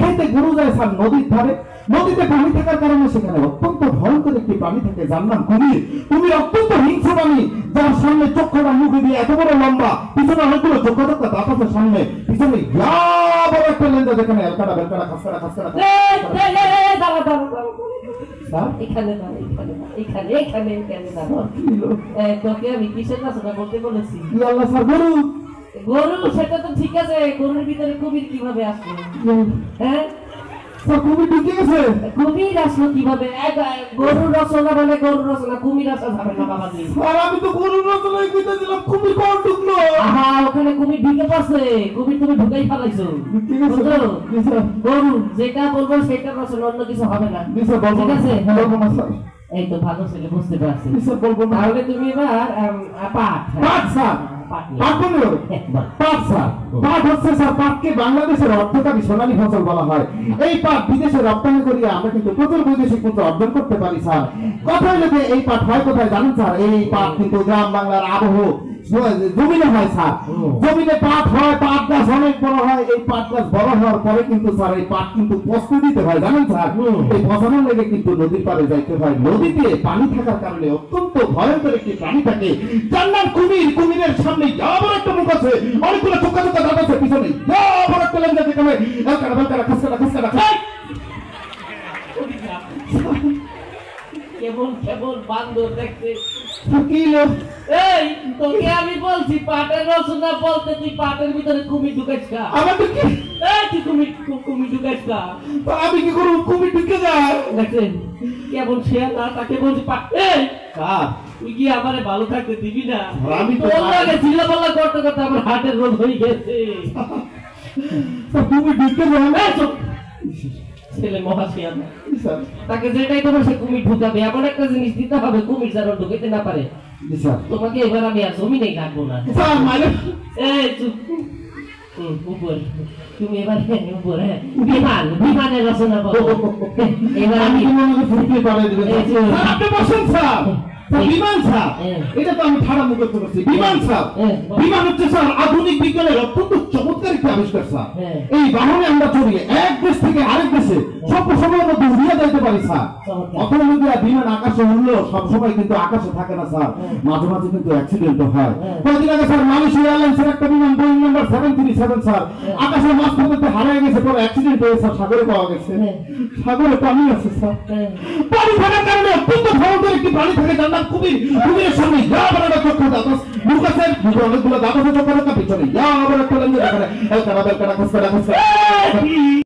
খেতে গরু যায় স্যার নদীর ধারে, নদীতে পানি থাকার কারণে সেখানে অত্যন্ত ভয়ঙ্কর একটি প্রাণী থাকে যার নাম কুমির। কুমির অত্যন্ত হিংস্র প্রাণী, যার সামনে চক্ষুটা মুখে দিয়ে এত বড় লম্বা, পিছনে অনেকগুলো চক্ষু দাঁত আছে, সামনে পিছনে বড় একটা লেন্দা, যেখানে এলকাটা বেলকাটা খাসকাটা খাসকাটা। এখানে এখানে এখানে এখানে তোকে আমি কিসের রচনা বলতে বলেছি? গরু। গরু সেটা তো ঠিক আছে, গরুর ভিতরে কুমির কিভাবে আসলো? হ্যাঁ কুমির ঢুকে গেছে। কুমির আসলো কিভাবে? গরুর রচনা বলে গরুর রচনা, কুমির আসা যাবে না বাবাজি। আমি তো গরুর রচনায় কইতেছিলাম, কুমির কোন ঢুকলো? ওখানে কুমির ঢুকে পড়ছে, কুমির তুমি ঢুকাই ফেলাইছো। গরু যেটা বলবো সেটা রচনা, অন্য কিছু হবে না, ঠিক আছে? এই তো ভালো ছেলে, বুঝতে পারছি। তাহলে তুমি এবার পাঠ স্যার, পাটকে বাংলাদেশের অর্থকারী সোনালী ফসল বলা হয়। এই পাট বিদেশে রপ্তানি করিয়া আমরা কিন্তু প্রচুর বৈদেশিক মুদ্রা অর্জন করতে পারি স্যার। কথা হলো যে এই পাট হয় কোথায় জানেন স্যার? এই পাট কিন্তু গ্রাম বাংলার আবহ জমিনে হয় স্যার। জমিনে পাট হয়, পাট গাছ অনেক বড় হয়। এই পাট গাছ বড় হওয়ার পরে কিন্তু স্যার এই পাট কিন্তু পচতে দিতে হয় জানেন স্যার। এই পচানোর লেগে কিন্তু নদীর পাড়ে যাইতে হয়। নদীতে পানি থাকার কারণে অত্যন্ত ভয়ঙ্কর একটি প্রাণী থাকে যার নাম কুমির। কুমিরের সামনে বড় একটা মুখ আছে, অনেকগুলো চোখা চোখা দাঁত আছে, পিছনে বড় একটা লেন্দা, যেখানে এলকাটা বেলকাটা খাসকাটা খাসকাটা। কেবল কেবল বান্দর দেখতে। এই তোকে আমি বলছি পাটের রচনা বলতে, তুই পাটের ভিতরে কুমির ঢুকাইছ কা? আমার তো কি তুই কুমির ঢুকাইছ কা? আমি কি করব? কুমির ঢুকে যায় দেখছেন কেবল সে না, তাকে বলছি পাট। তুই কি আমারে ভালো থাকতে দিবি না? আমি তো চিল্লাপাল্লা করতে করতে আমার হার্টের রোগ হয়ে গেছে। কুমির ঢুকে যায়। ছেলে মহাশিয়া, তাকে যেটাই তোমার সে কুমির ঢুকাবে, এমন একটা জিনিস দিতে হবে কুমির যেন ঢুকাইতে না পারে। তোমাকে এবার আমি আর জমিনেই রাখবো না। তুমি এবার উপরে বিমানের রচনা বলো। এবার আমি বিমান স্যার, এটা তো আমি ঠাড়া মুখস্থ করছি। বিমান স্যার, বিমান হচ্ছে স্যার আধুনিক বিজ্ঞানের অত্যন্ত চমৎকার একটি আবিষ্কার স্যার। এই বাহনে আমরা চড়ি এক দেশ থেকে আরেক দেশে স্বল্প সময়ের মধ্যে উড়িয়ে যাইতে পারি স্যার। অথবা যদি বিমান আকাশে উড়লেও সবসময় কিন্তু আকাশে থাকে না স্যার, মাঝে মাঝে কিন্তু অ্যাক্সিডেন্ট হয়। কয়েকদিন আগে স্যার মালয়েশিয়া এয়ারলাইন্সের একটা বিমান বোয়িং নাম্বার 737 স্যার আকাশের মাঝখানে হারিয়ে গেছে, পরে অ্যাক্সিডেন্ট হয়ে স্যার সাগরে পাওয়া গেছে। সাগরে পানি আছে স্যার, পানি থাকার কারণে অত্যন্ত ভয়ঙ্কর একটি প্রাণী থাকে যার নাম কুমির। কুমিরের সামনে বড় চক্ষু দাঁত, মুখ আছে, মুখে অনেকগুলো দাঁত আছে, চক্ষু দাঁত, পিছনে বড় একটা লেন্স, এখানে এলকাটা বেলকাটা খাসকাটা খাসকাটা।